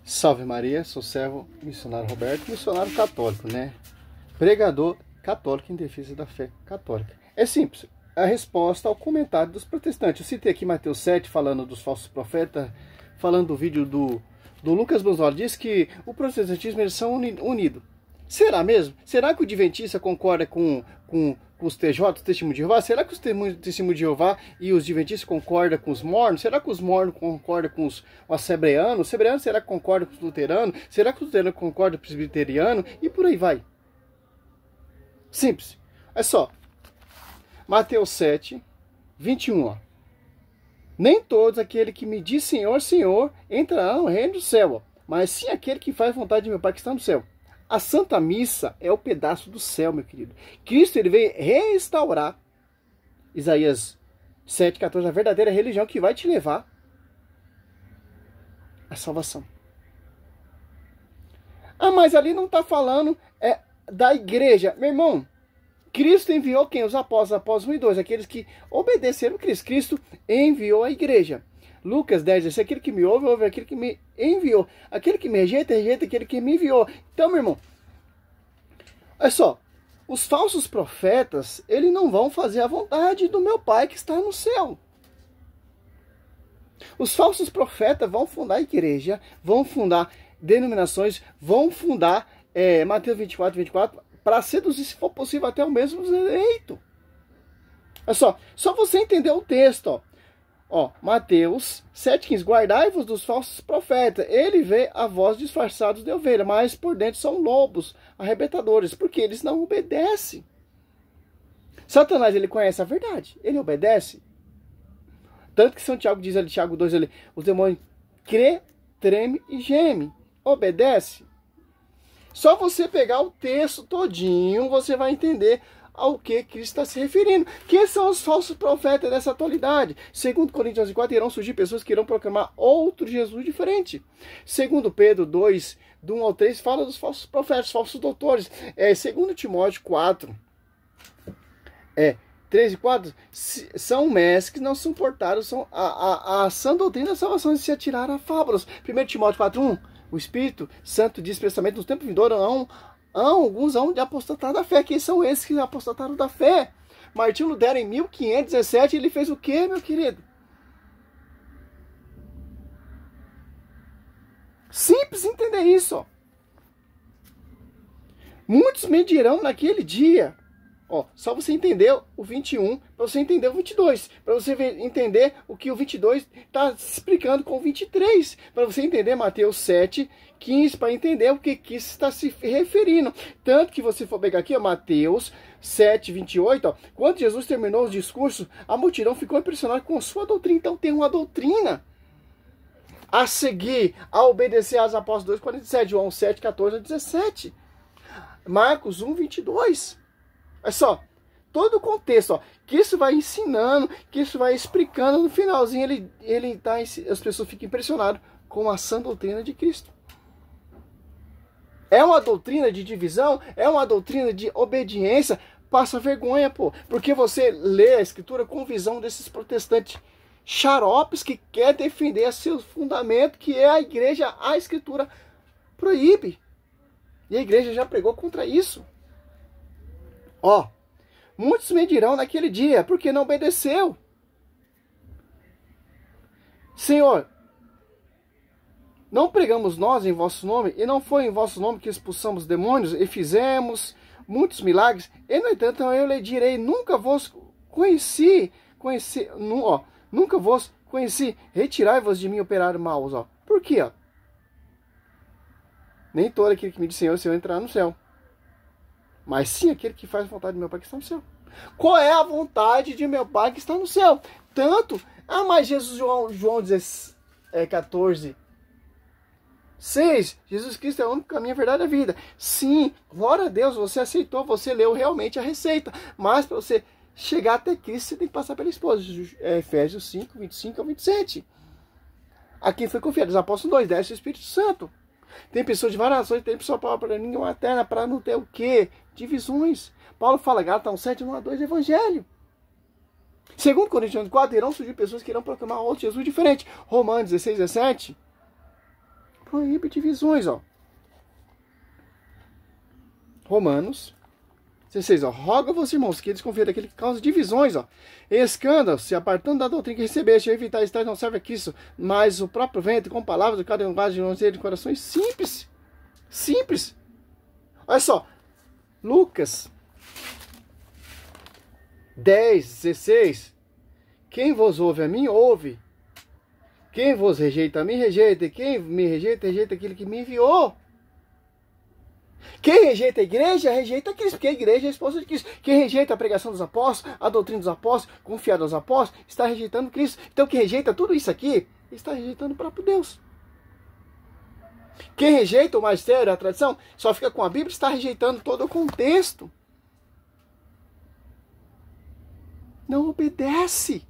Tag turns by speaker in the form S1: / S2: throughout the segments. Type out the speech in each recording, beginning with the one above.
S1: Salve Maria, sou servo missionário Roberto, missionário católico, né? Pregador católico em defesa da fé católica. É simples, a resposta ao comentário dos protestantes. Eu citei aqui Mateus 7, falando dos falsos profetas, falando do vídeo do Lucas Bonzoli, diz que o protestantismo eles são unidos. Será mesmo? Será que o Adventista concorda com os TJ, os Testemunhos de Jeová? Será que os Testemunhos de Jeová e os Adventistas concordam com os mornos? Será que os mornos concordam com os assembleanos? Os assembleanos será que concordam com os luteranos? Será que os luteranos concordam com os presbiterianos? E por aí vai. Simples. É só. Mateus 7, 21. Ó. Nem todos aquele que me diz Senhor, Senhor, entrarão no reino do céu, ó, mas sim aquele que faz vontade de meu Pai que está no céu. A Santa Missa é o pedaço do céu, meu querido. Cristo ele veio restaurar, Isaías 7,14, a verdadeira religião que vai te levar à salvação. Ah, mas ali não está falando da igreja. Meu irmão, Cristo enviou quem? Os apóstolos 1 e 2, aqueles que obedeceram a Cristo. Cristo enviou a igreja. Lucas 10, diz, aquele que me ouve, ouve aquele que me enviou. Aquele que me rejeita, rejeita aquele que me enviou. Então, meu irmão, olha só, os falsos profetas, eles não vão fazer a vontade do meu Pai que está no céu. Os falsos profetas vão fundar a igreja, vão fundar denominações, vão fundar Mateus 24, 24, para seduzir, se for possível, até o mesmo eleito. Olha só você entender o texto, ó, Mateus 7,15, guardai-vos dos falsos profetas, ele vê a voz disfarçados de ovelha, mas por dentro são lobos arrebentadores, porque eles não obedecem. Satanás, ele conhece a verdade, ele obedece. Tanto que São Tiago diz ali, Tiago 2, ali, os demônios crê, treme e geme. Obedece. Só você pegar o texto todinho, você vai entender ao que Cristo está se referindo. Quem são os falsos profetas dessa atualidade? Segundo Coríntios 4, irão surgir pessoas que irão proclamar outro Jesus diferente. Segundo Pedro 2, do 1 ao 3, fala dos falsos profetas, falsos doutores. Segundo Timóteo 4, 3 e 4, são mestres que não suportaram a sã doutrina da salvação e se atiraram a fábulas. 1 Timóteo 4, 1, o Espírito Santo diz expressamente, nos tempos vindouros, alguns hão de apostatar da fé. Quem são esses que apostataram da fé? Martinho Lutero, em 1517, ele fez o quê, meu querido? Simples entender isso. Ó. Muitos me dirão naquele dia. Ó, só você entender o 21, para você entender o 22, para você entender o que o 22 está explicando com o 23, para você entender Mateus 7, 15, para entender o que isso está se referindo. Tanto que você for pegar aqui, ó, Mateus 7, 28, ó, quando Jesus terminou os discursos, a multidão ficou impressionada com a sua doutrina. Então tem uma doutrina a seguir, a obedecer às apóstolos 2,47, João 7, 14 a 17, Marcos 1, 22. Olha só, todo o contexto, ó, que isso vai ensinando, que isso vai explicando, no finalzinho as pessoas ficam impressionadas com a sã doutrina de Cristo. É uma doutrina de divisão, é uma doutrina de obediência, passa vergonha, pô, porque você lê a escritura com visão desses protestantes xaropes que quer defender seu fundamento, que é a igreja, a escritura proíbe. E a igreja já pregou contra isso. Ó, muitos me dirão naquele dia, porque não obedeceu. Senhor, não pregamos nós em vosso nome, e não foi em vosso nome que expulsamos demônios, e fizemos muitos milagres, e no entanto eu lhe direi, nunca vos conheci, nunca vos conheci, retirai-vos de mim, operário maus, ó. Por quê, ó? Nem todo aquele que me diz Senhor, Senhor, entrará no céu, mas sim aquele que faz a vontade do meu Pai que está no céu. Qual é a vontade de meu Pai que está no céu? Tanto, mas Jesus, João 14, 6, Jesus Cristo é o único caminho, a verdade e a vida. Sim, glória a Deus, você aceitou, você leu realmente a receita. Mas para você chegar até Cristo, você tem que passar pela esposa. Efésios 5, 25 ao 27. A quem foi confiado, os apóstolos 2, desce o Espírito Santo. Tem pessoas de várias nações, tem pessoa para a língua materna, para não ter o quê? Divisões. Paulo fala, Gálatas 7, 1 a 2, Evangelho. Segundo Coríntios 4, irão surgir pessoas que irão proclamar outro Jesus diferente. Romanos 16, 17. proíbe divisões, ó. Romanos 16, ó. Roga-vos, irmãos, que desconfiem daquele que causa divisões, ó. Escândalos, se apartando da doutrina que recebeste, evitar estar não serve a Cristo, mas o próprio ventre, com palavras de cada linguagem de corações simples. Simples. Olha só. Lucas 10, 16. Quem vos ouve a mim, ouve. Quem vos rejeita a mim, rejeita. E quem me rejeita, rejeita aquele que me enviou. Quem rejeita a igreja, rejeita Cristo, porque a igreja é a esposa de Cristo. Quem rejeita a pregação dos apóstolos, a doutrina dos apóstolos, confiado aos apóstolos, está rejeitando Cristo. Então quem rejeita tudo isso aqui, está rejeitando o próprio Deus. Quem rejeita o magistério, a tradição, só fica com a Bíblia, está rejeitando todo o contexto. Não obedece.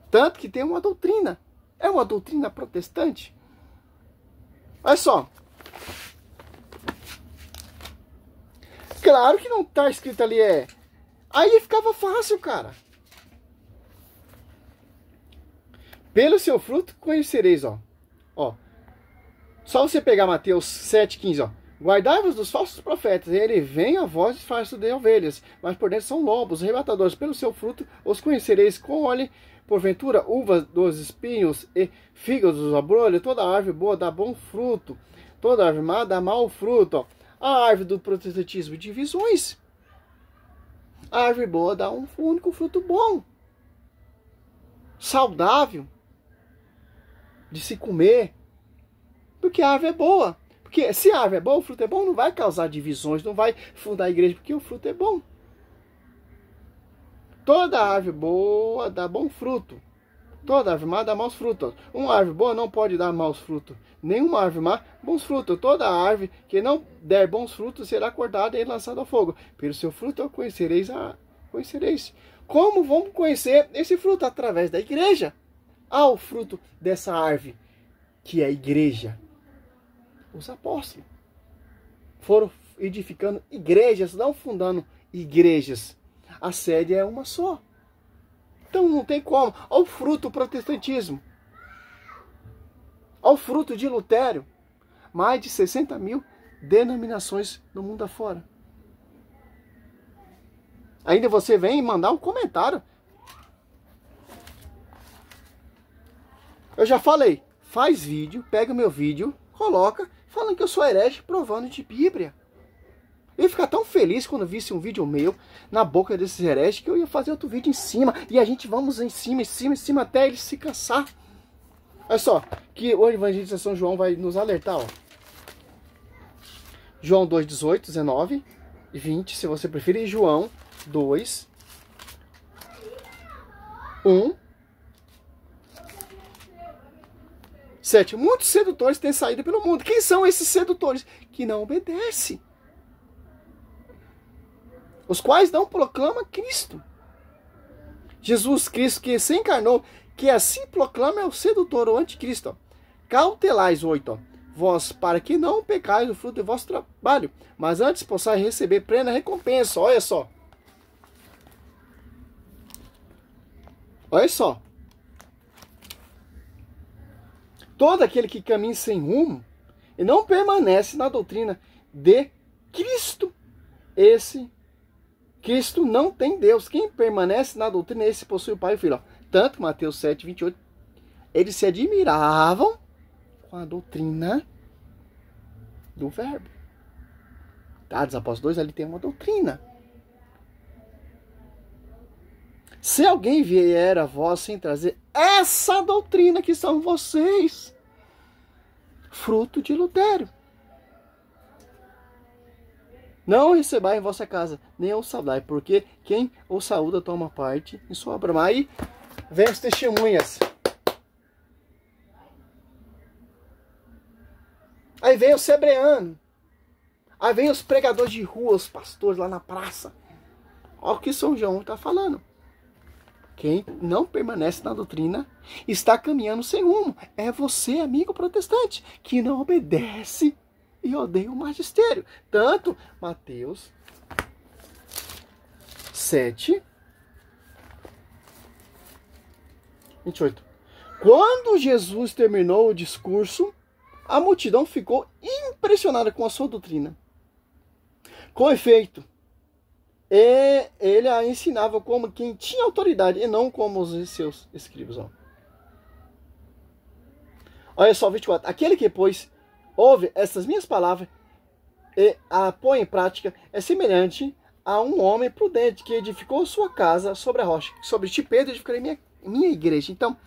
S1: Tanto que tem uma doutrina. É uma doutrina protestante. Olha só. Claro que não está escrito ali, Aí ficava fácil, cara. Pelo seu fruto conhecereis, ó. Ó. Só você pegar Mateus 7,15, ó. Guardai-vos dos falsos profetas, e ele vem a voz de falso de ovelhas, mas por dentro são lobos, arrebatadores. Pelo seu fruto os conhecereis. Colhe, porventura, uvas dos espinhos e figos dos abrolhos. Toda árvore boa dá bom fruto, toda árvore má dá mau fruto, ó. A árvore do protestantismo, divisões. A árvore boa dá um único fruto bom, saudável, de se comer, porque a árvore é boa. Porque se a árvore é boa, o fruto é bom, não vai causar divisões, não vai fundar a igreja, porque o fruto é bom. Toda árvore boa dá bom fruto. Toda árvore má dá maus frutos. Uma árvore boa não pode dar maus frutos. Nenhuma árvore má, bons frutos. Toda árvore que não der bons frutos será cortada e lançada ao fogo. Pelo seu fruto conhecereis. Como vamos conhecer esse fruto? Através da igreja. O fruto dessa árvore, que é a igreja. Os apóstolos foram edificando igrejas, não fundando igrejas. A sede é uma só. Então não tem como. Olha o fruto do protestantismo. Olha o fruto de Lutero. Mais de 60 mil denominações no mundo afora. Ainda você vem mandar um comentário. Eu já falei. Faz vídeo, pega o meu vídeo, coloca, falando que eu sou herege, provando de Bíblia. Eu ia ficar tão feliz quando visse um vídeo meu na boca desses hereges que eu ia fazer outro vídeo em cima. E a gente vamos em cima, até ele se cansar. Olha só, que o evangelista São João vai nos alertar, ó. João 2, 18, 19 e 20, se você preferir. João 2, 1, 7. Muitos sedutores têm saído pelo mundo. Quem são esses sedutores? Que não obedecem. Os quais não proclamam Cristo. Jesus Cristo que se encarnou, que assim proclama é o sedutor, o anticristo. Ó. Cautelais 8, ó. Vós, para que não pecais o fruto do vosso trabalho, mas antes possais receber plena recompensa. Olha só. Olha só. Todo aquele que caminha sem rumo e não permanece na doutrina de Cristo, esse Cristo não tem Deus. Quem permanece na doutrina, esse possui o Pai e o Filho. Ó. Tanto Mateus 7, 28, eles se admiravam com a doutrina do Verbo. Tá, dos Apóstolos 2, ali tem uma doutrina. Se alguém vier a vós sem trazer essa doutrina que são vocês, fruto de Lutero, não recebais em vossa casa, nem o saudai, porque quem o saúda toma parte em sua obra. Aí vem as testemunhas. Aí vem o sebreano. Aí vem os pregadores de rua, os pastores lá na praça. Olha o que São João está falando. Quem não permanece na doutrina está caminhando sem rumo. É você, amigo protestante, que não obedece e odeia o magistério. Tanto Mateus 7, 28. Quando Jesus terminou o discurso, A multidão ficou impressionada com a sua doutrina. Com efeito, ele a ensinava como quem tinha autoridade e não como os seus escribas. Olha só, 24. Aquele que, pois, ouve essas minhas palavras e a põe em prática é semelhante a um homem prudente que edificou sua casa sobre a rocha. Sobre ti, Pedro, edificarei minha igreja. Então,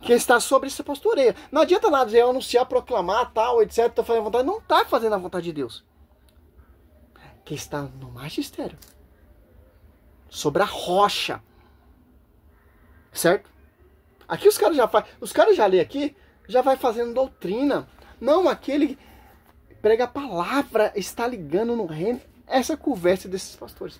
S1: quem está sobre essa pastoreia. Não adianta nada dizer, anunciar, proclamar, tal, etc. Tá fazendo a vontade. Não está fazendo a vontade de Deus. Quem está no magistério. Sobre a rocha. Certo? Aqui os caras já fazem. Os caras já lê aqui, já vai fazendo doutrina. Não, aquele que prega a palavra está ligando no reino. Essa conversa desses pastores.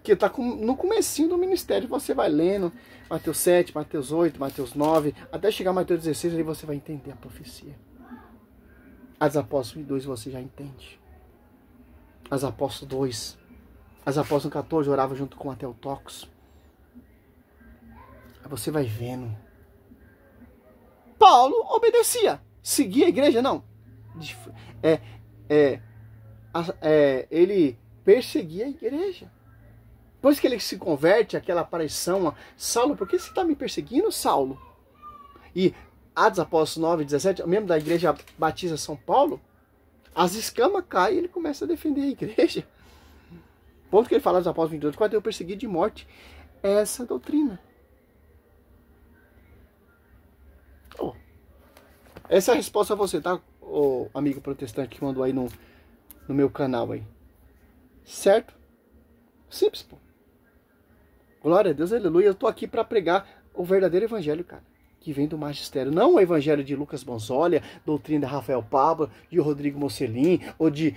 S1: Que está no comecinho do ministério. Você vai lendo Mateus 7, Mateus 8, Mateus 9, até chegar a Mateus 16, aí você vai entender a profecia. As Apóstolos 2 você já entende. As Apóstolos 2. As Apóstolos 14 orava junto com Teotocos. Aí você vai vendo. Paulo obedecia. Seguia a igreja? Não. Ele perseguia a igreja. Depois que ele se converte, aquela aparição, Saulo, por que você está me perseguindo, Saulo? E Atos Apóstolos 9, 17, membro da igreja Batista São Paulo, as escamas caem e ele começa a defender a igreja. Ponto que ele fala dos Apóstolos 22, quando eu persegui de morte essa doutrina. Essa é a resposta a você, tá? O amigo protestante que mandou aí no meu canal aí. Certo? Simples, pô. Glória a Deus, aleluia. Eu tô aqui para pregar o verdadeiro evangelho, cara. Que vem do magistério. Não o evangelho de Lucas Bonsolia, doutrina de Rafael Pablo, de Rodrigo Mocelin, ou de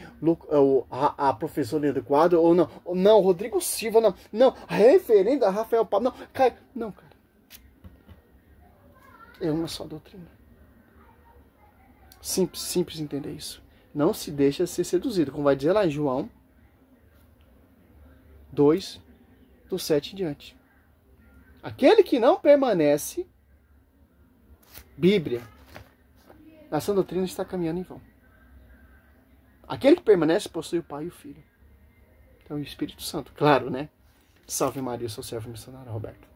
S1: a professora Leandro Quadro, ou não, Rodrigo Silva, não, referendo a Rafael Pablo, não, cara. É uma só doutrina. Simples entender isso. Não se deixa ser seduzido, como vai dizer lá em João 2, do 7 em diante. Aquele que não permanece, Bíblia, na sã doutrina está caminhando em vão. Aquele que permanece possui o Pai e o Filho. Então o Espírito Santo, claro, né? Salve Maria, eu sou o servo missionário Roberto.